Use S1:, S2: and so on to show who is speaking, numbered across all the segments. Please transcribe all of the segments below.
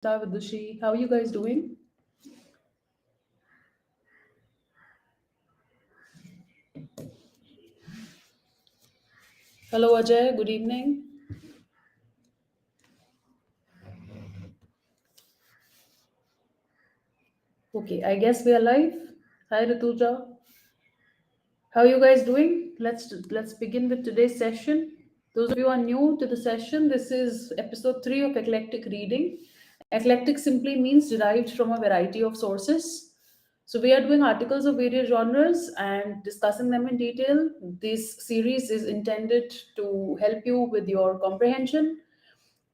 S1: Vidushi. How are you guys doing? Hello, Ajay. Good evening. Okay, I guess we are live. Hi, Rituja. How are you guys doing? Let's begin with today's session. Those of you who are new to the session, this is episode 3 of Eclectic Reading. Eclectic simply means derived from a variety of sources. So we are doing articles of various genres and discussing them in detail. This series is intended to help you with your comprehension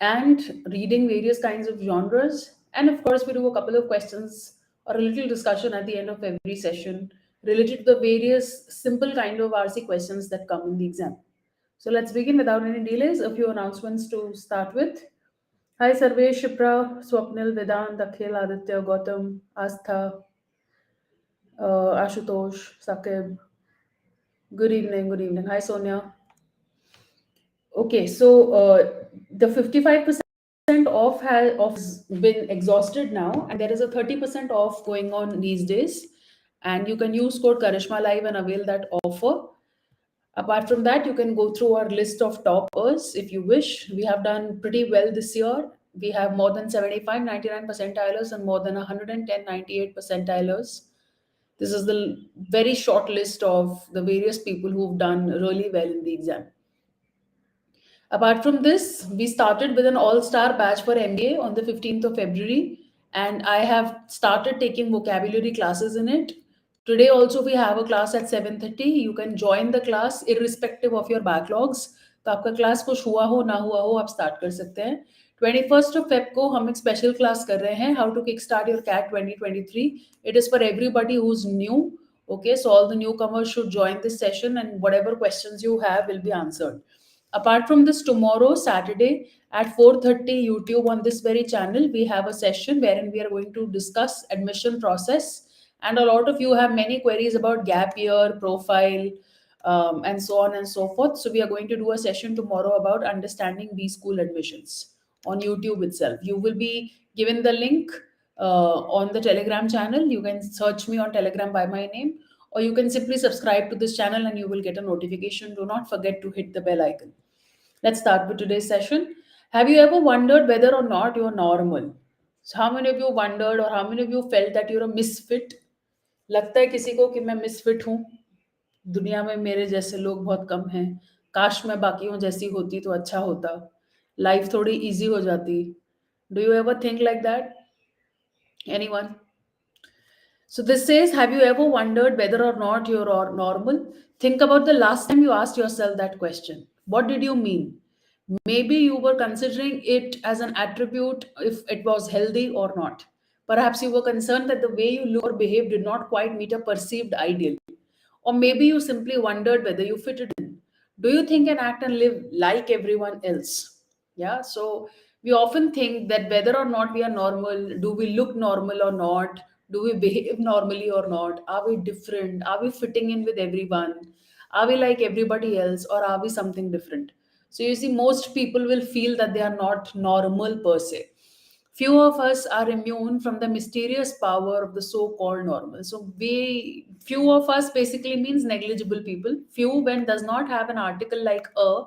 S1: and reading various kinds of genres. And of course, we do a couple of questions or a little discussion at the end of every session related to the various simple kind of RC questions that come in the exam. So let's begin without any delays. A few announcements to start with. Hi Sarvesh, Shipra, Swapnil, Vedant, Akhil, Aditya, Gautam, Astha, Ashutosh, Sakib. Good evening, good evening. Hi Sonia. Okay, so the 55% off has been exhausted now, and there is a 30% off going on these days. And you can use code Karishma Live and avail that offer. Apart from that, you can go through our list of toppers if you wish. We have done pretty well this year. We have more than 75, 99 percentilers and more than 110, 98 percentilers. This is the very short list of the various people who've done really well in the exam. Apart from this, we started with an all-star batch for MBA on the 15th of February, and I have started taking vocabulary classes in it. Today also we have a class at 7:30. You can join the class irrespective of your backlogs. तो आपका class कुछ हुआ हो ना हुआ हो आप start कर सकते हैं. 21st of Feb को हम एक स्पेशल क्लास कर रहे हैं, how to kick start your CAT 2023. It is for everybody who's new. Okay, so all the newcomers should join this session and whatever questions you have will be answered. Apart from this, tomorrow, Saturday at 4:30 YouTube on this very channel, we have a session wherein we are going to discuss admission process. And a lot of you have many queries about gap year, profile, and so on and so forth. So we are going to do a session tomorrow about understanding B school admissions on YouTube itself. You will be given the link on the Telegram channel. You can search me on Telegram by my name, or you can simply subscribe to this channel and you will get a notification. Do not forget to hit the bell icon. Let's start with today's session. Have you ever wondered whether or not you're normal? So how many of you wondered or how many of you felt that you're a misfit? लगता है किसी को कि मैं misfit हूँ, दुनिया में मेरे जैसे लोग बहुत कम हैं, काश मैं बाकियों जैसी होती तो अच्छा होता, लाइफ थोड़ी इजी हो जाती. Do you ever think like that? Anyone? So this says, have you ever wondered whether or not you're normal? Think about the last time you asked yourself that question. What did you mean? Maybe you were considering it as an attribute if it was healthy or not. Perhaps you were concerned that the way you look or behave did not quite meet a perceived ideal. Or maybe you simply wondered whether you fitted in. Do you think and act and live like everyone else? Yeah, so we often think that whether or not we are normal, do we look normal or not? Do we behave normally or not? Are we different? Are we fitting in with everyone? Are we like everybody else or are we something different? So you see, most people will feel that they are not normal per se. Few of us are immune from the mysterious power of the so-called normal. So we, few of us basically means negligible people. Few when does not have an article like a,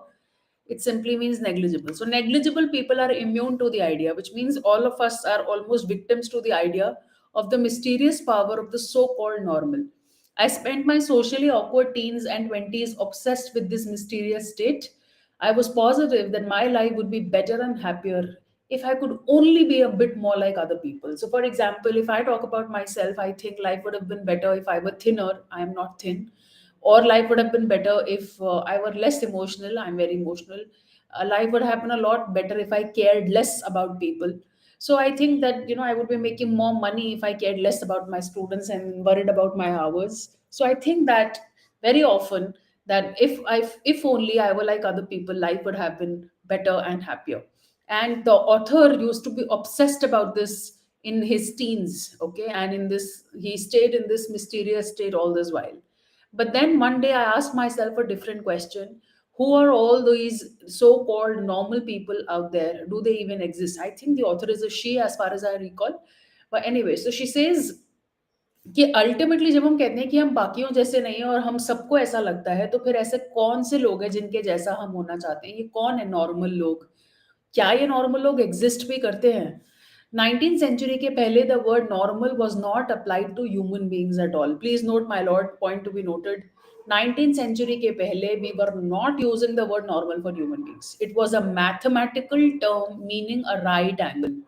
S1: it simply means negligible. So negligible people are immune to the idea, which means all of us are almost victims to the idea of the mysterious power of the so-called normal. I spent my socially awkward teens and 20s obsessed with this mysterious state. I was positive that my life would be better and happier if I could only be a bit more like other people. So, for example, if I talk about myself, I think life would have been better if I were thinner. I am not thin. Or life would have been better if I were less emotional. I'm very emotional. Life would have been a lot better if I cared less about people. So I think that I would be making more money if I cared less about my students and worried about my hours. So I think that very often that if only I were like other people, life would have been better and happier. And the author used to be obsessed about this in his teens, okay, and in this he stayed in this mysterious state all this while. But then one day I asked myself a different question. who are all these so-called normal people out there? Do they even exist? I think the author is a she, as far as I recall. But anyway, so she says कि ultimately जब हम कहते हैं कि हम बाकियों जैसे नहीं हैं और हम सबको ऐसा लगता है, तो फिर ऐसे कौन से लोग हैं जिनके जैसा हम होना चाहते हैं? ये कौन है नॉर्मल लोग? क्या ये नॉर्मल लोग एग्जिस्ट भी करते हैं? 19th सेंचुरी के पहले the word normal was not applied to human beings at all. Please note my lord, point to be noted. 19th century के पहले we were not using the word normal for human beings. It was a mathematical term meaning a right angle.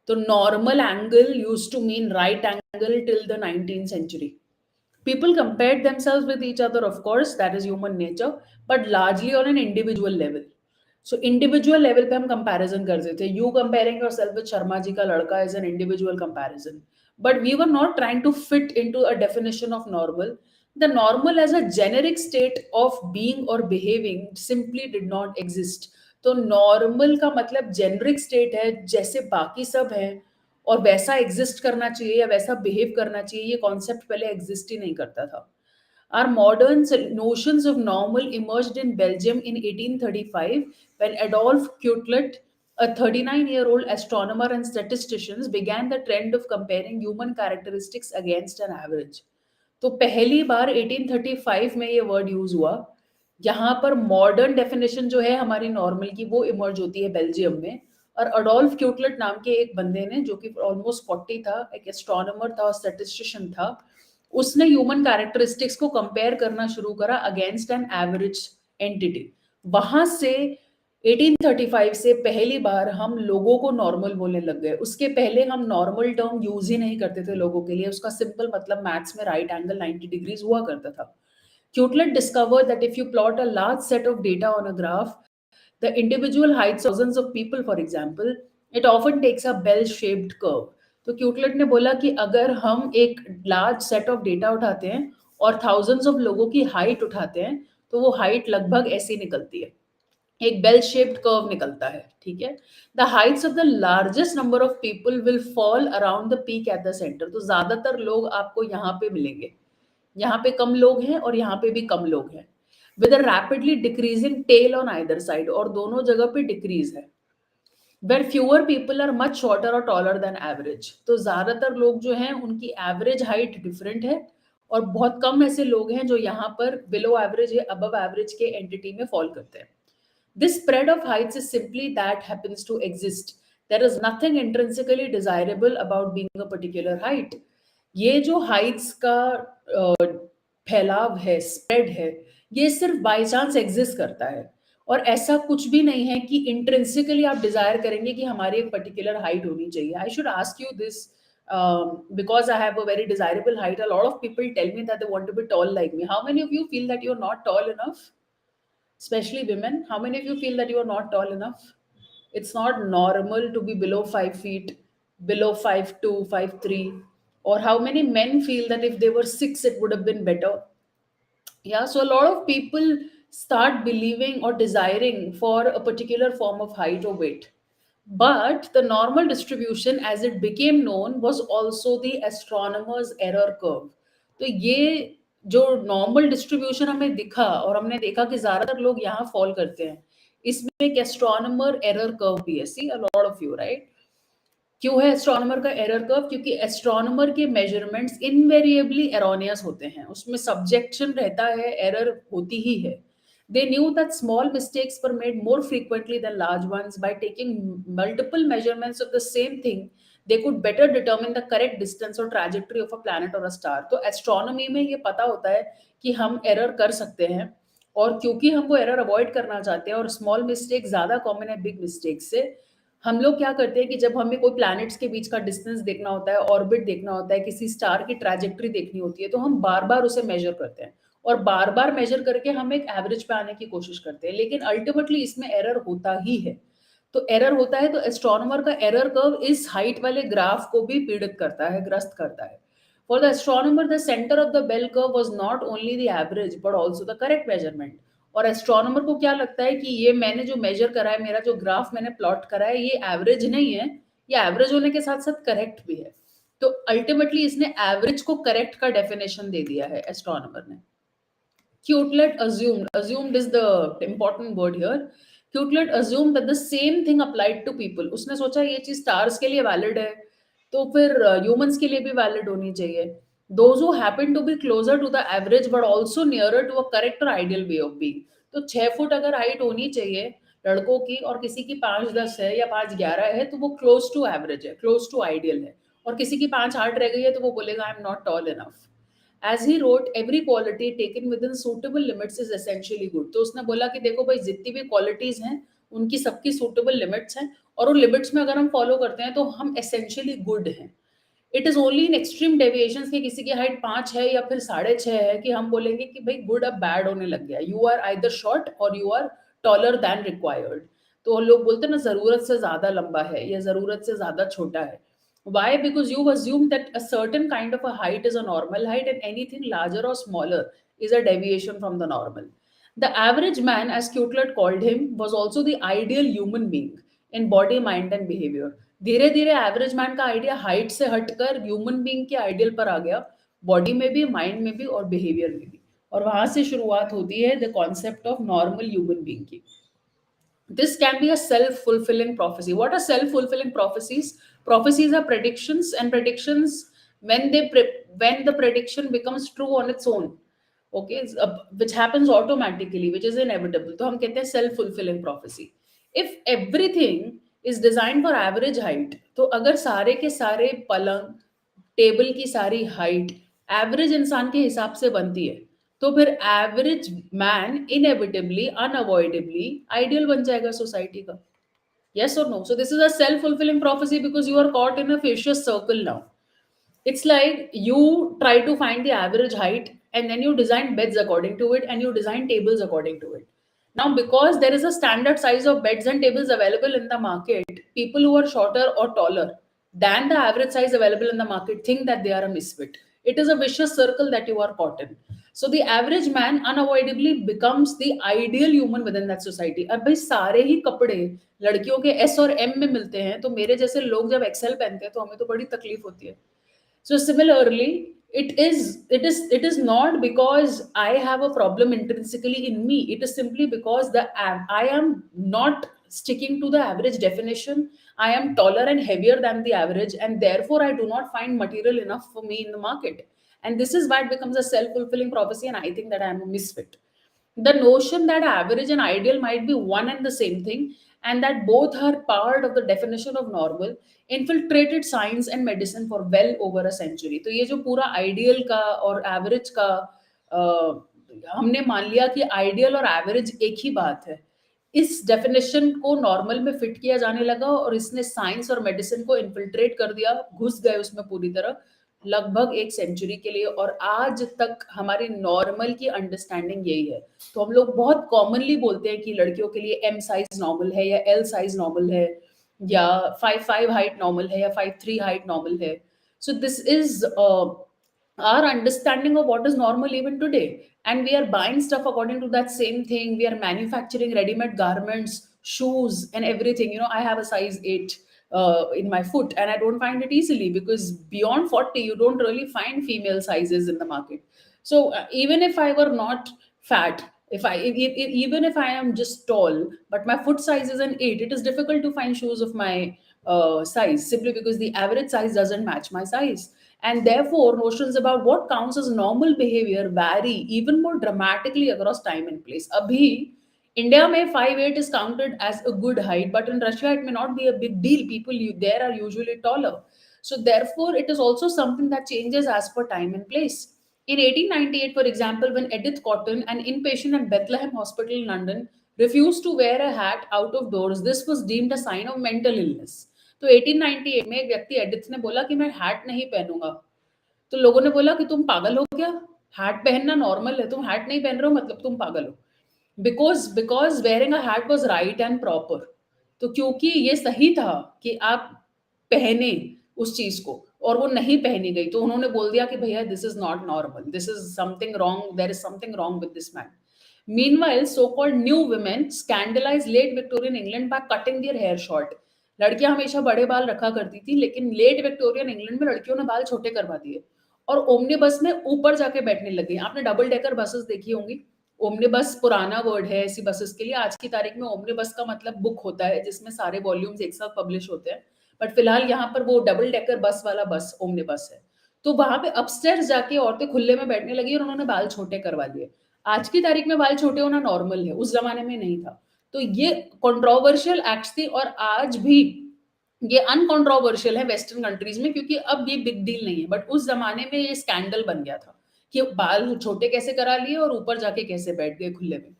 S1: तो normal angle used to mean right angle till the 19th century. People compared themselves with each other, of course, that is human nature, but largely on an individual level. So individual level पे हम comparison करते थे. You comparing yourself with Sharma ji का लड़का is an individual comparison. But we were not trying to fit into a definition of normal. The normal as a generic state of being or behaving simply did not exist. तो normal का मतलब generic state है, जैसे बाकी सब है, और वैसा एग्जिस्ट करना चाहिए या वैसा बिहेव करना चाहिए, ये कॉन्सेप्ट पहले एग्जिस्ट ही नहीं करता था. Our modern notions of normal emerged in Belgium in 1835 when Adolf Kuettelt, a 39-year-old astronomer and statistician, began the trend of comparing human characteristics against an average. तो पहली बार 1835 में ये वर्ड यूज हुआ. यहाँ पर मॉडर्न डेफिनेशन जो है हमारी नॉर्मल की, वो इमर्ज होती है बेल्जियम में. और अडोल्फ क्यूटलेट नाम के एक बंदे ने, जो कि ऑलमोस्ट 40 था, एक एस्ट्रोनॉमर था और स्टैटिस्टिशियन था, उसने ह्यूमन कैरेक्टरिस्टिक्स को कंपेयर करना शुरू करा अगेंस्ट एन एवरेज एंटिटी. वहां से 1835 से पहली बार हम लोगों को नॉर्मल बोलने लग गए. उसके पहले हम नॉर्मल टर्म यूज ही नहीं करते थे लोगों के लिए. उसका सिंपल मतलब मैथ्स में राइट एंगल 90 डिग्रीज हुआ करता था. Kuettelt discovered that if you plot a large set of data on a graph, the individual heights of thousands of people, for example, it often takes a bell-shaped curve. तो क्यूटलेट ने बोला कि अगर हम एक लार्ज सेट ऑफ डेटा उठाते हैं और थाउजेंड्स ऑफ लोगों की हाइट उठाते हैं, तो वो हाइट लगभग ऐसी निकलती है, एक बेल शेप्ड कर्व निकलता है. ठीक है. The Heights of the largest number of people will fall around the peak at the centre. तो ज्यादातर लोग आपको यहाँ पे मिलेंगे. यहाँ पे कम लोग हैं और यहाँ पे भी कम लोग हैं. With a rapidly decreasing tail on either side, और दोनों जगह पे डिक्रीज है. Where fewer people are much shorter और टॉलर देन एवरेज. तो ज्यादातर लोग जो हैं उनकी एवरेज हाइट डिफरेंट है, और बहुत कम ऐसे लोग हैं जो यहाँ पर बिलो एवरेज या अबव एवरेज के एंटिटी में फॉल करते हैं. This spread of heights is simply that happens to exist. There is nothing intrinsically desirable about being a particular height. ये जो हाइट्स का फैलाव है, स्प्रेड है, ये सिर्फ बाय चांस एग्जिस्ट करता है. और ऐसा कुछ भी नहीं है कि इंट्रिंसिकली आप डिजायर करेंगे कि हमारी एक पर्टिकुलर हाइट होनी चाहिए. I should ask you this because I have a very desirable height. A lot of people tell me that they want to be tall like me. How many of you feel that you're not tall enough? Especially women, how many of you feel that you are not tall enough? It's not normal to be below 5 feet, below 5'2", 5'3", or how many men feel that if they were 6 it would have been better? Yeah, so a lot of people start believing or desiring for a particular form of height or weight. But the normal distribution, as it became known, was also the astronomer's error curve. तो ये जो normal distribution हमें दिखा और हमने देखा कि ज्यादातर लोग यहाँ फॉल करते हैं, इसमें एक एस्ट्रोनॉमर एरर कर्व भी है. See a lot of you, right? क्यों है एस्ट्रोनॉमर का एरर कर्व? क्योंकि एस्ट्रोनॉमर के मेजरमेंट्स इनवेरिएबली एरोनियस होते हैं, उसमें सब्जेक्शन रहता है, एरर होती ही है. They knew that small mistakes were made more frequently than large ones. By taking multiple measurements of the same thing, they could better determine the correct distance or trajectory of a planet or a star. तो astronomy में ये पता होता है कि हम error कर सकते हैं, और क्योंकि हम वो एरर अवॉइड करना चाहते हैं और स्मॉल मिस्टेक ज्यादा कॉमन है बिग मिस्टेक से, हम लोग क्या करते हैं कि जब हमें कोई प्लैनेट्स के बीच का डिस्टेंस देखना होता है, ऑर्बिट देखना होता है, किसी स्टार की ट्रैजेक्टरी देखनी होती है, तो हम बार बार उसे मेजर करते हैं और बार बार मेजर करके हम एक एवरेज पे आने की कोशिश करते हैं. लेकिन अल्टीमेटली इसमें एरर होता ही है. तो एरर होता है, तो एस्ट्रोनॉमर का एरर कर्व इस हाइट वाले ग्राफ को भी पीड़ित करता है, ग्रस्त करता है. For the astronomer the centre of the bell curve was not only the average but also the correct measurement. और एस्ट्रोनॉमर को क्या लगता है कि ये मैंने जो मेजर करा है, मेरा जो ग्राफ मैंने प्लॉट करा है, ये एवरेज नहीं है, ये एवरेज होने के साथ साथ करेक्ट भी है. तो अल्टीमेटली इसने एवरेज को करेक्ट का डेफिनेशन दे दिया है एस्ट्रोनॉमर ने. Cutelet assumed is the important word here. Cutelet assumed that the same thing applied to people. उसने सोचा ये चीज stars के लिए valid है, तो फिर humans के लिए भी valid होनी चाहिए. Those who happen to be closer to the average but also nearer to a correct or ideal way of being. तो 6 फुट अगर हाइट होनी चाहिए लड़कों की और किसी की 5'10" है या 5'11" है, तो वो क्लोज टू एवरेज है, क्लोज टू आइडियल है. और किसी की 5'8" रह गई है तो वो बोलेगा I am not toll enough. As he wrote, every quality taken within suitable limits is essentially good. तो उसने बोला कि देखो भाई जितनी भी क्वालिटीज हैं उनकी सबकी suitable limits हैं, और उन लिमिट्स में अगर हम फॉलो करते हैं तो हम essentially good हैं. It is only in extreme deviations कि किसी की हाइट 5 है या फिर 6.5 है कि हम बोलेंगे कि भाई गुड अब बैड होने लग गया. यू आर आइदर शॉर्ट और you are taller than required. तो लोग बोलते हैं ना जरूरत से ज्यादा लंबा है या जरूरत से ज्यादा छोटा है. Why? Because you assume that a certain kind of a height is a normal height and anything larger or smaller is a deviation from the normal. The average man, as Kuettler called him, was also the ideal human being in body, mind and behavior. धीरे धीरे average man का idea height से हटकर human being के ideal पर आ गया, body में भी, माइंड में भी और बिहेवियर में भी. और वहां से शुरुआत होती है the concept of normal human being की. This can be a self-fulfilling prophecy. What are self-fulfilling prophecies? Prophecies are predictions, and predictions, when the prediction becomes true on its own, okay, which happens automatically, which is inevitable. तो हम कहते हैं self-fulfilling prophecy. If everything is designed for average height, तो अगर सारे के सारे पलंग, टेबल की सारी हाइट एवरेज इंसान के हिसाब से बनती है, तो फिर average man inevitably unavoidably ideal बन जाएगा सोसाइटी का. यस और no? So this is a self fulfilling prophecy because you are caught in a vicious circle now. It's like you try to find the average height and then you design beds according to it and you design tables according to it. Now, because there is a standard size of beds and tables available in the market, people who are shorter or taller than the average size available in the market think that they are a misfit. It is a vicious circle that you are caught in. So the average man unavoidably becomes the ideal human within that society. अब भाई सारे ही कपड़े लड़कियों के S और M में मिलते हैं, तो मेरे जैसे लोग जब एक्सेल पहनते हैं तो हमें तो बड़ी तकलीफ होती है. So similarly, it is not because I have a problem intrinsically in me. It is simply because I am not sticking to the average definition. I am taller and heavier than the average, and therefore I do not find material enough for me in the market. And this is why it becomes a self-fulfilling prophecy, and I think that I am a misfit. The notion that average and ideal might be one and the same thing, and that both are part of the definition of normal, infiltrated science and medicine for well over a century. तो ये जो पूरा ideal का और average का हमने मान लिया कि आइडियल और एवरेज एक ही बात है, इस डेफिनेशन को नॉर्मल में फिट किया जाने लगा और इसने साइंस और मेडिसिन को इन्फिल्ट्रेट कर दिया, घुस गए उसमें पूरी तरह लगभग एक सेंचुरी के लिए. और आज तक हमारी नॉर्मल की अंडरस्टैंडिंग यही है. तो हम लोग बहुत कॉमनली बोलते हैं कि लड़कियों के लिए एम साइज नॉर्मल है या एल साइज नॉर्मल है या 5'5" हाइट नॉर्मल है या 5'3" हाइट नॉर्मल है. सो this is our understanding of what is normal even today, and we are buying stuff according to that same thing. We are manufacturing ready-made garments, shoes and everything. I have a size 8 in my foot and I don't find it easily because beyond 40 you don't really find female sizes in the market. So even if I were not fat, even if I am just tall but my foot size is an 8, it is difficult to find shoes of my size, simply because the average size doesn't match my size. And therefore notions about what counts as normal behavior vary even more dramatically across time and place. Abhi India mein 5'8" is counted as a good height, but in Russia it may not be a big deal. People there are usually taller. So therefore it is also something that changes as per time and place. In 1898, for example, when Edith Cotton, an inpatient at Bethlehem Hospital in London, refused to wear a hat out of doors, this was deemed a sign of mental illness. तो 1898 में एक व्यक्ति Edith ने बोला कि मैं hat नहीं पहनूंगा, तो लोगों ने बोला कि तुम पागल हो क्या, हैट पहनना नॉर्मल है, तुम हैट नहीं पहन रहे हो मतलब तुम पागल हो. Because wearing a hat was right and proper. तो क्योंकि ये सही था कि आप पहने उस चीज को और वो नहीं पहनी गई, तो उन्होंने बोल दिया कि भैया this is not normal, this is something wrong, there is something wrong with this man. Meanwhile, so-called new women scandalized late Victorian England by cutting their hair short. लड़कियां हमेशा बड़े बाल रखा करती थी, लेकिन लेट विक्टोरियन इंग्लैंड में लड़कियों ने बाल छोटे करवा दिए और ओमनी बस में ऊपर जाके बैठने लगी. आपने डबल डेकर बसेस देखी होंगी, ओमनिबस पुराना वर्ड है ऐसी बसेस के लिए। आज की तारीख में ओमनिबस का मतलब बुक होता है जिसमें सारे वॉल्यूम्स एक साथ पब्लिश होते हैं। बट फिलहाल यहाँ पर वो डबल डेकर बस वाला बस ओमनिबस है। तो वहां पे अपस्टेयर्स जाके औरतें खुले में बैठने लगी और उन्होंने बाल छोटे करवा लिए। आज की तारीख में बाल छोटे होना नॉर्मल है, उस जमाने में नहीं था। तो ये कंट्रोवर्शियल एक्ट्स थी और आज भी ये अनकंट्रोवर्शियल है वेस्टर्न कंट्रीज में, क्योंकि अब ये बिग डील नहीं है। बट उस जमाने में ये स्कैंडल बन गया था कि बाल छोटे कैसे करा लिए और ऊपर जाके कैसे बैठ गए खुले में।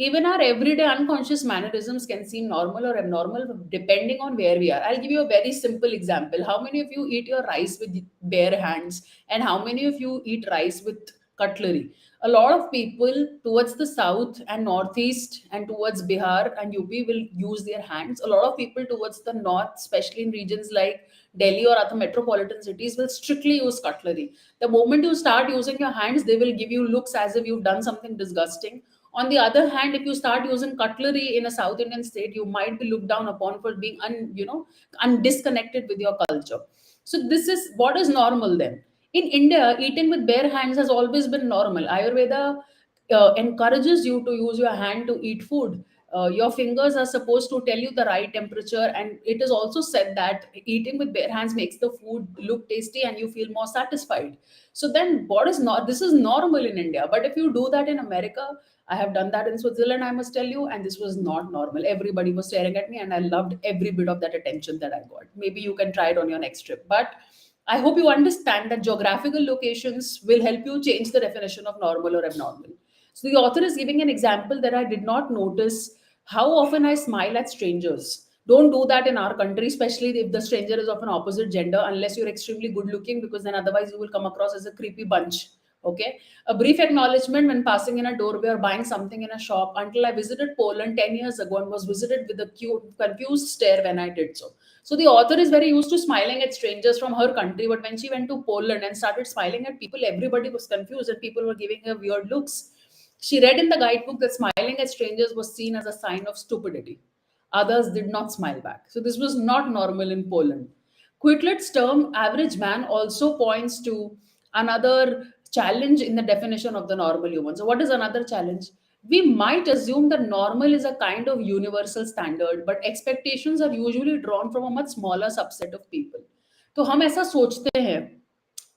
S1: Even our everyday unconscious mannerisms can seem normal or abnormal depending on where we are. I'll give you a very simple example. How many of you eat your rice with bare hands, and how many of you eat rice with cutlery? A lot of people towards the south and northeast and towards Bihar and UP will use their hands. A lot of people towards the north, especially in regions like Delhi or other metropolitan cities, will strictly use cutlery. The moment you start using your hands, they will give you looks as if you've done something disgusting. On the other hand, if you start using cutlery in a South Indian state, you might be looked down upon for being undisconnected with your culture. So this is what is normal then. In India, eating with bare hands has always been normal. Ayurveda encourages you to use your hand to eat food. Your fingers are supposed to tell you the right temperature, and it is also said that eating with bare hands makes the food look tasty and you feel more satisfied. So then, what is not this is normal in India, but if you do that in America, I have done that in Switzerland, I must tell you, and this was not normal. Everybody was staring at me, and I loved every bit of that attention that I got. Maybe you can try it on your next trip, but I hope you understand that geographical locations will help you change the definition of normal or abnormal. So the author is giving an example that I did not notice how often I smile at strangers. Don't do that in our country, especially if the stranger is of an opposite gender, unless you're extremely good looking, because then otherwise you will come across as a creepy bunch. Okay. A brief acknowledgement when passing in a doorway or buying something in a shop. Until I visited Poland 10 years ago and was visited with a cute, confused stare when I did so. So the author is very used to smiling at strangers from her country, but when she went to Poland and started smiling at people, everybody was confused and people were giving her weird looks. She read in the guidebook that smiling at strangers was seen as a sign of stupidity. Others did not smile back. So this was not normal in Poland. Quitlet's term average man also points to another challenge in the definition of the normal human. So, what is another challenge? We might assume that normal is a kind of universal standard, but expectations are usually drawn from a much smaller subset of people. तो हम ऐसा सोचते हैं.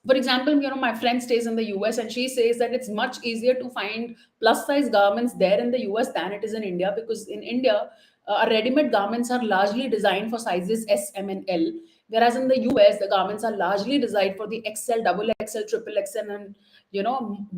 S1: For example, my friend stays in the US and she says that it's much easier to find plus size garments there in the US than it is in India, because in India, our ready-made garments are largely designed for sizes S, M, and L, whereas in the US, the garments are largely designed for the XL, double XL, triple XL, and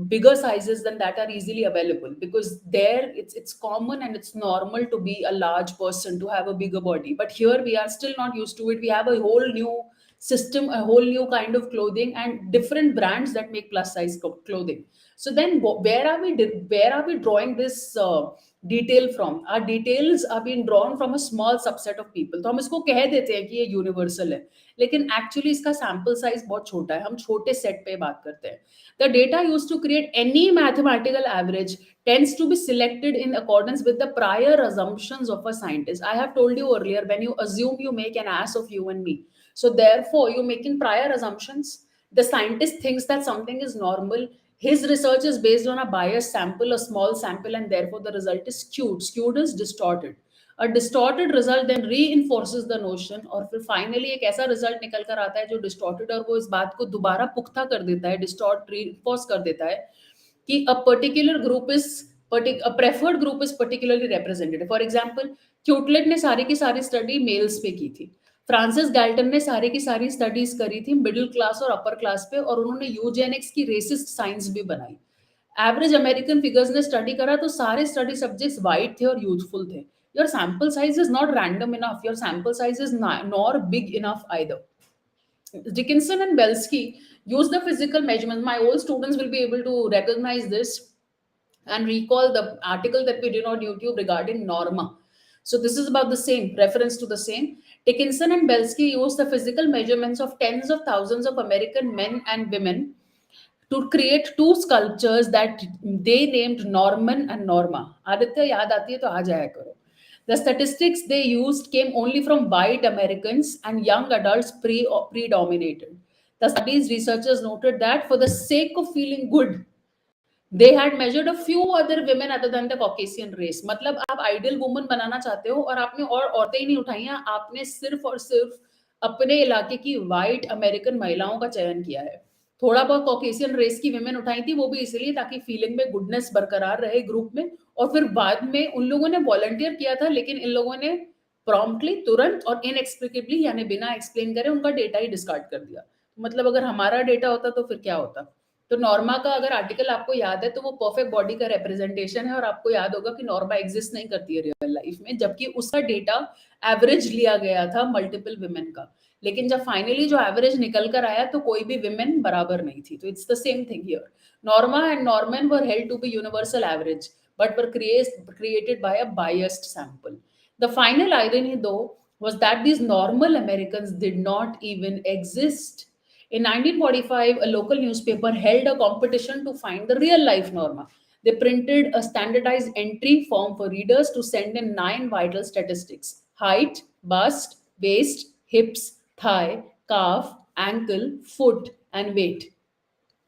S1: bigger sizes than that are easily available, because there it's common and it's normal to be a large person, to have a bigger body. But here we are still not used to it. We have a whole new system, a whole new kind of clothing, and different brands that make plus size clothing. So then where are we drawing this detail from? Our details are being drawn from a small subset of people. तो हम इसको कह देते हैं कि ये universal है, लेकिन एक्चुअली इसका सैंपल साइज बहुत छोटा है. हम छोटे सेट पे बात करते हैं. The data used to create any mathematical average tends to be selected in accordance with the prior assumptions of a scientist. I have told you earlier, when you assume, you make an ass of you and me. So therefore, you're making prior assumptions. The scientist thinks that something is normal. His research is based on a biased sample, a small sample, and therefore the result is skewed. Skewed is distorted. A distorted result then reinforces the notion, और फिर finally एक ऐसा result निकल कर आता है जो distorted, और वो इस बात को दोबारा पुख्ता कर देता है, distort, reinforce कर देता है कि a particular group is a preferred group is particularly represented. For example, क्यूटलेट ने सारी की सारी स्टडी मेल्स पे की थी. फ्रांसिस गैल्टन ने सारी की सारी स्टडीज करी थी मिडिल क्लास और अपर क्लास पे, और उन्होंने यूजेनिक्स की रेसिस्ट साइंस भी बनाई. एवरेज अमेरिकन फिगर्स ने स्टडी करा तो सारे स्टडी सब्जेक्ट्स वाइट थे और यूथफुल थे. Your sample size is not random enough, your sample size is nor big enough either. Dickinson and Belsky use the physical measurements. My old students will be able to recognize this and recall the article that we did on YouTube regarding norma. So this is about the same, reference to the same. Dickinson and Belsky use the physical measurements of tens of thousands of American men and women to create two sculptures that they named Norman and Norma. Aditya, yaad aati hai to aa jaya karo. The statistics they used came only from white Americans and young adults predominated. The studies researchers noted that for the sake of feeling good, they had measured a few other women other than the Caucasian race. मतलब आप ideal woman बनाना चाहते हो और आपने और औरतें ही नहीं उठाई हैं, आपने सिर्फ और सिर्फ अपने इलाके की वाइट अमेरिकन महिलाओं का चयन किया है। थोड़ा बहुत कॉकेशियन रेस की विमेन उठाई थी, वो भी इसलिए ताकि फीलिंग में गुडनेस बरकरार रहे ग्रुप में, और फिर बाद में उन लोगों ने वॉलंटियर किया था, लेकिन इन लोगों ने प्रॉम्प्टली, तुरंत और इनएक्सप्लिकेबली, यानी बिना एक्सप्लेन करे उनका डेटा ही डिस्कार्ड कर दिया। मतलब अगर हमारा डेटा होता तो फिर क्या होता। तो नॉर्मा का अगर आर्टिकल आपको याद है तो वो परफेक्ट बॉडी का रिप्रेजेंटेशन है, और आपको याद होगा कि नॉर्मा एग्जिस्ट नहीं करती है रियल लाइफ में, जबकि उसका डेटा एवरेज लिया गया था मल्टीपल विमेन का। लेकिन जब फाइनली जो एवरेज निकल कर आया तो कोई भी विमेन बराबर नहीं थी। तो it's the same thing here. Norma and Norman were held to be universal average, but were created by a biased sample. The final irony, though, was that these normal Americans did not even exist. In 1945, a local newspaper held a competition to find the real life Norma. They printed a standardized entry form for readers to send in 9 vital statistics: height, bust, waist, hips, thigh, calf, ankle, foot, and weight.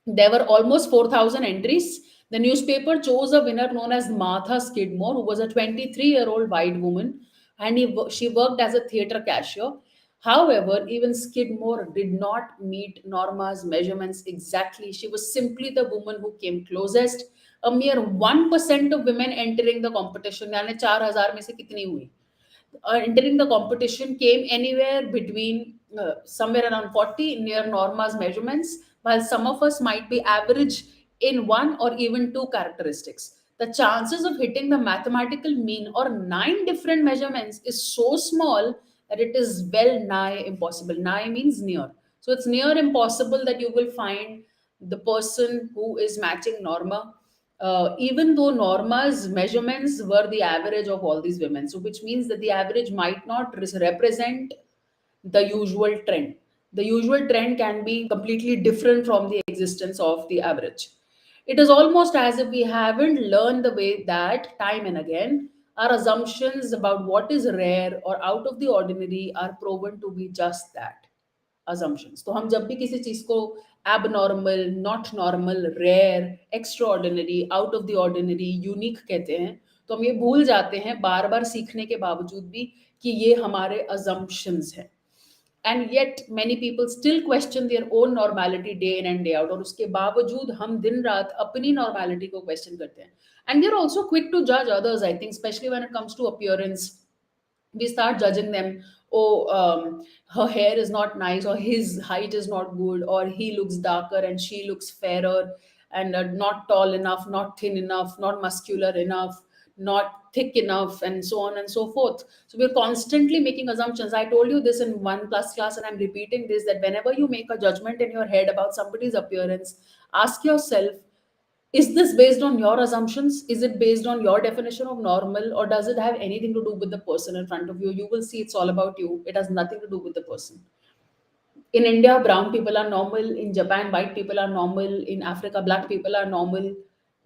S1: There were almost 4,000 entries. The newspaper chose a winner known as Martha Skidmore, who was a 23-year-old white woman, and she worked as a theater cashier. However, even Skidmore did not meet Norma's measurements exactly. She was simply the woman who came closest. A mere 1% of women entering the competition, यानी 4,000 में से कितनी हुई, entering the competition came anywhere between somewhere around 40 near Norma's measurements, while some of us might be average in one or even two characteristics. The chances of hitting the mathematical mean or 9 different measurements is so small that it is well nigh impossible. Nigh means near. So it's near impossible that you will find the person who is matching Norma, even though Norma's measurements were the average of all these women. So, which means that the average might not represent the usual trend. The usual trend can be completely different from the existence of the average. It is almost as if we haven't learned the way that, time and again, our assumptions about what is rare or out of the ordinary are proven to be just that, assumptions. तो हम जब भी किसी चीज को abnormal, not normal, rare, extraordinary, out of the ordinary, unique कहते हैं, तो हम ये भूल जाते हैं बार बार सीखने के बावजूद भी कि ये हमारे assumptions हैं. And yet many people still question their own normality day in and day out, और उसके बावजूद हम दिन रात अपनी normality को question करते हैं. And they're also quick to judge others, I think, especially when it comes to appearance. We start judging them. Oh, her hair is not nice, or his height is not good, or he looks darker and she looks fairer, and not tall enough, not thin enough, not muscular enough, not thick enough, and so on and so forth. So we're constantly making assumptions. I told you this in 1 plus class, and I'm repeating this, that whenever you make a judgment in your head about somebody's appearance, ask yourself, is this based on your assumptions? Is it based on your definition of normal, or does it have anything to do with the person in front of you? You will see it's all about you. It has nothing to do with the person. In India, brown people are normal. In Japan, white people are normal. In Africa, black people are normal.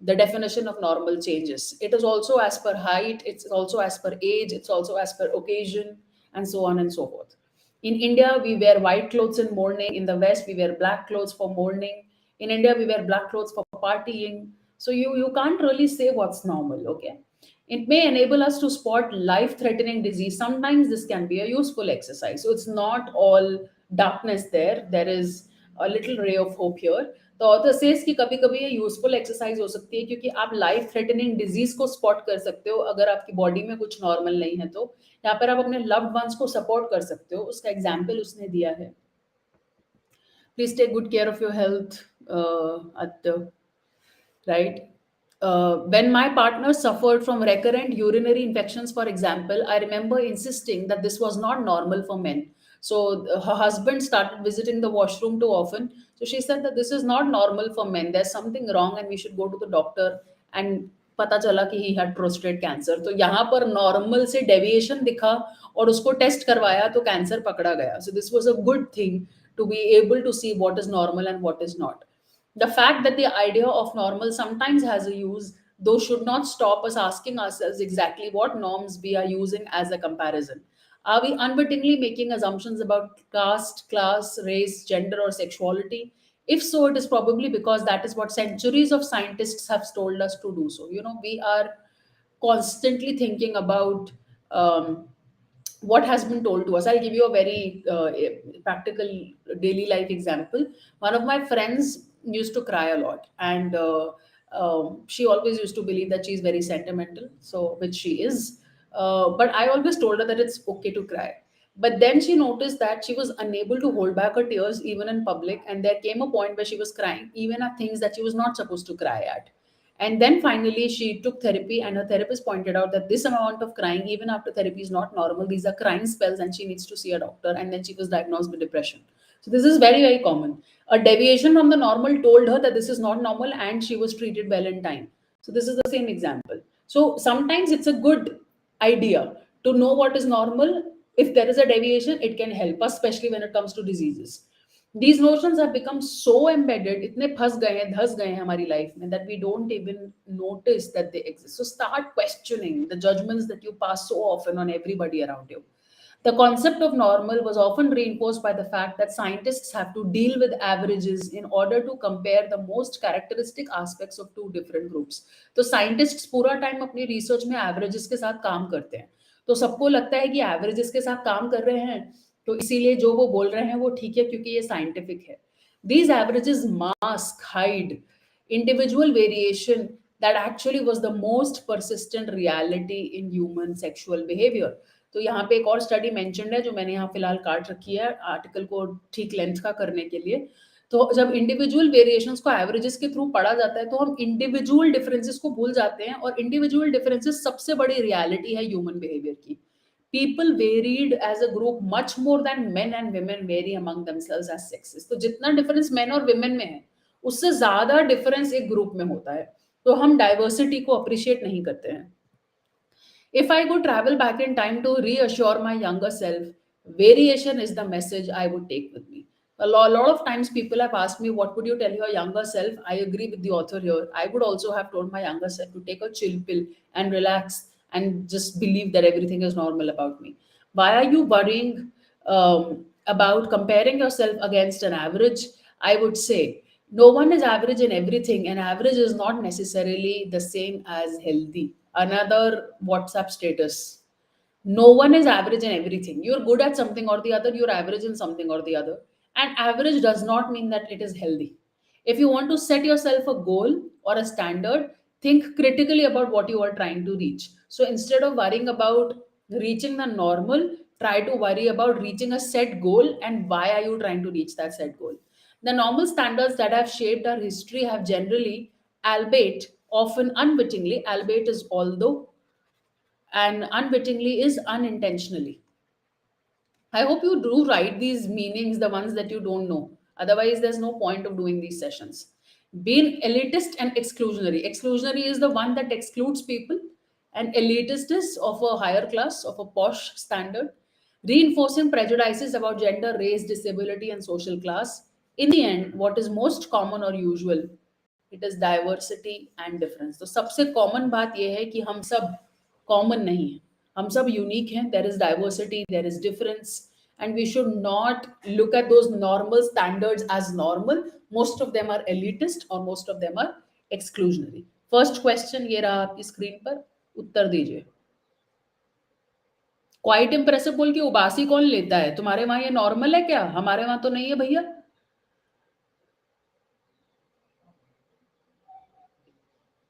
S1: The definition of normal changes. It is also as per height, it's also as per age, it's also as per occasion, and so on and so forth. In India, we wear white clothes in mourning. In the West, we wear black clothes for mourning. In India, we wear black clothes for partying. So you can't really say what's normal, okay? It may enable us to spot life threatening disease. Sometimes this can be a useful exercise. So it's not all darkness there. There is a little ray of hope here. तो author says कि कभी कभी ये useful exercise हो सकती है, क्योंकि आप लाइफ थ्रेटनिंग डिजीज को स्पॉट कर सकते हो अगर आपकी बॉडी में कुछ नॉर्मल नहीं है। तो यहाँ पर आप अपने लव्ड वंस को सपोर्ट कर सकते हो, उसका एग्जाम्पल उसने दिया है। Please take good care of your health, right? When my partner suffered from recurrent urinary infections, for example, I remember insisting that this was not normal for men. So her husband started visiting the washroom too often. So she said that this is not normal for men. There's something wrong and we should go to the doctor. And पता चला कि he had prostate cancer. तो यहाँ पर normal से deviation दिखा और उसको टेस्ट करवाया तो कैंसर पकड़ा गया. So this was a good thing to be able to see what is normal and what is not. The fact that the idea of normal sometimes has a use, though, should not stop us asking ourselves exactly what norms we are using as a comparison. Are we unwittingly making assumptions about caste, class, race, gender, or sexuality? If so, it is probably because that is what centuries of scientists have told us to do. So, we are constantly thinking about um, what has been told to us. I'll give you a very practical daily life example. One of my friends used to cry a lot, and she always used to believe that she's very sentimental, so which she is. But I always told her that it's okay to cry. But then she noticed that she was unable to hold back her tears even in public, and there came a point where she was crying even at things that she was not supposed to cry at. And then finally, she took therapy, and her therapist pointed out that this amount of crying, even after therapy, is not normal. These are crying spells, and she needs to see a doctor. And then she was diagnosed with depression. So, this is very, very common. A deviation from the normal told her that this is not normal, and she was treated well in time. So, this is the same example. So, sometimes it's a good idea to know what is normal. If there is a deviation, it can help us, especially when it comes to diseases. These notions have become so embedded, इतने फंस गए हैं, धस गए हैं हमारी life में, that we don't even notice that they exist. So start questioning the judgments that you pass so often on everybody around you. The concept of normal was often reinforced by the fact that scientists have to deal with averages in order to compare the most characteristic aspects of two different groups. तो scientists पूरा time अपनी research में averages के साथ काम करते हैं. तो सबको लगता है कि averages के साथ काम कर रहे हैं, तो इसीलिए जो वो बोल रहे हैं वो ठीक है क्योंकि ये scientific है. These averages mask, hide individual variation that actually was the most persistent reality in human sexual behavior. तो यहाँ पे एक और स्टडी मेंशन्ड है जो मैंने यहाँ फिलहाल काट रखी है आर्टिकल को ठीक लेंथ का करने के लिए. तो जब इंडिविजुअल वेरिएशंस को एवरेजेस के थ्रू पढ़ा जाता है तो हम इंडिविजुअल डिफरेंसेस को भूल जाते हैं, और इंडिविजुअल डिफरेंसेस सबसे बड़ी रियलिटी है ह्यूमन बिहेवियर की. People varied as a group much more than men and women vary among themselves as sexes. तो जितना डिफरेंस मेन और women में है उससे ज्यादा डिफरेंस एक ग्रुप में होता है. तो हम डाइवर्सिटी को अप्रिशिएट नहीं करते हैं. If I could travel back in time to reassure my younger self, variation is the message I would take with me. A lot of times people have asked me, what would you tell your younger self? I agree with the author here. I would also have told my younger self to take a chill pill and relax and just believe that everything is normal about me. Why are you worrying about comparing yourself against an average? I would say no one is average in everything, and average is not necessarily the same as healthy. Another WhatsApp status. No one is average in everything. You're good at something or the other, you're average in something or the other. And average does not mean that it is healthy. If you want to set yourself a goal or a standard, think critically about what you are trying to reach. So instead of worrying about reaching the normal, try to worry about reaching a set goal and why are you trying to reach that set goal. The normal standards that have shaped our history have generally, albeit often unwittingly, albeit is although, and unwittingly is unintentionally. I hope you do write these meanings, the ones that you don't know. Otherwise, there's no point of doing these sessions. Being elitist and exclusionary. Exclusionary is the one that excludes people, and elitist is of a higher class, of a posh standard. Reinforcing prejudices about gender, race, disability, and social class. In the end, what is most common or usual? It is diversity and difference. तो सबसे common बात यह है कि हम सब common नहीं है, हम सब यूनिक हैं. There is diversity, there is difference, and we should not look at those normal standards as normal. Most of them are elitist or most of them are exclusionary. First question ये रहा आपकी screen पर, उत्तर दीजिए. Quite impressive बोल के उबासी कौन लेता है? तुम्हारे वहां ये नॉर्मल है क्या? हमारे वहां तो नहीं है भैया.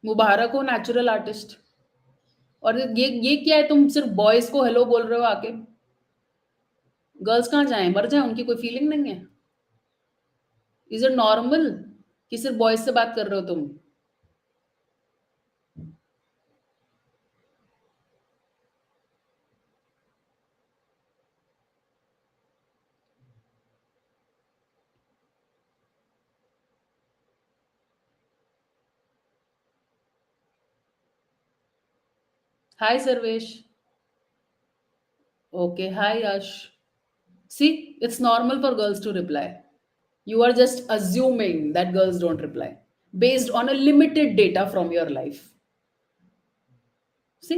S1: मुबारक हो नेचुरल आर्टिस्ट. और ये क्या है, तुम सिर्फ बॉयज को हेलो बोल रहे हो आके? गर्ल्स कहाँ जाएं, मर जाएं, उनकी कोई फीलिंग नहीं है? इज इट नॉर्मल कि सिर्फ बॉयज से बात कर रहे हो तुम? Hi Sarvesh. Okay, hi Yash. See, it's normal for girls to reply. You are just assuming that girls don't reply based on a limited data from your life. See?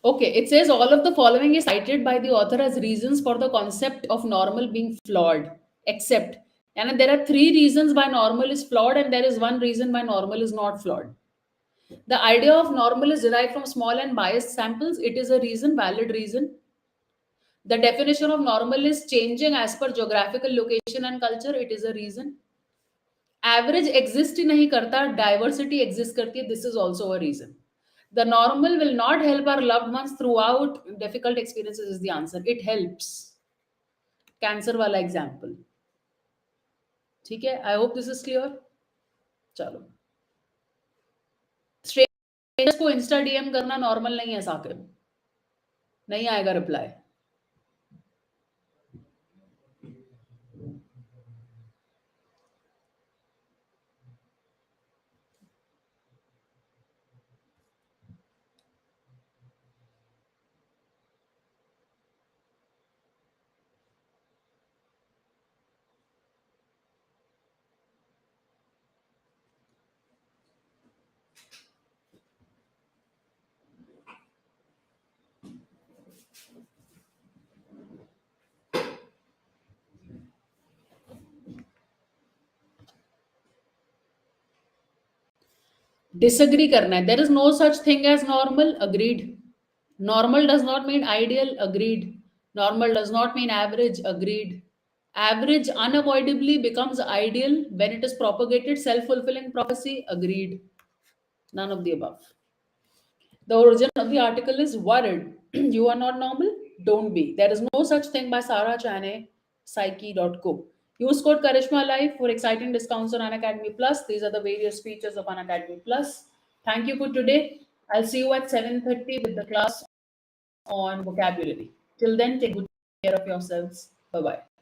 S1: Okay, it says all of the following is cited by the author as reasons for the concept of normal being flawed, except, and there are three reasons why normal is flawed, and there is one reason why normal is not flawed. The idea of normal is derived from small and biased samples. It is a reason, valid reason. The definition of normal is changing as per geographical location and culture. It is a reason. Average exist ही नहीं करता, diversity exists करती है. This is also a reason. The normal will not help our loved ones throughout difficult experiences is the answer. It helps. Cancer वाला example. ठीक है? I hope this is clear. चलो. Strangers को Insta DM करना normal नहीं है साकिब. नहीं आएगा रिप्लाई. Disagree करना है. There is no such thing as normal. Agreed. Normal does not mean ideal. Agreed. Normal does not mean average. Agreed. Average unavoidably becomes ideal when it is propagated self-fulfilling prophecy. Agreed. None of the above. The origin of the article is worried. You are not normal? Don't be. There is no such thing by Sarah Chane, psyche.co. Use code Karishma Live for exciting discounts on Unacademy Plus. These are the various features of Unacademy Plus. Thank you for today. I'll see you at 7:30 with the class on vocabulary. Till then, take good care of yourselves. Bye bye.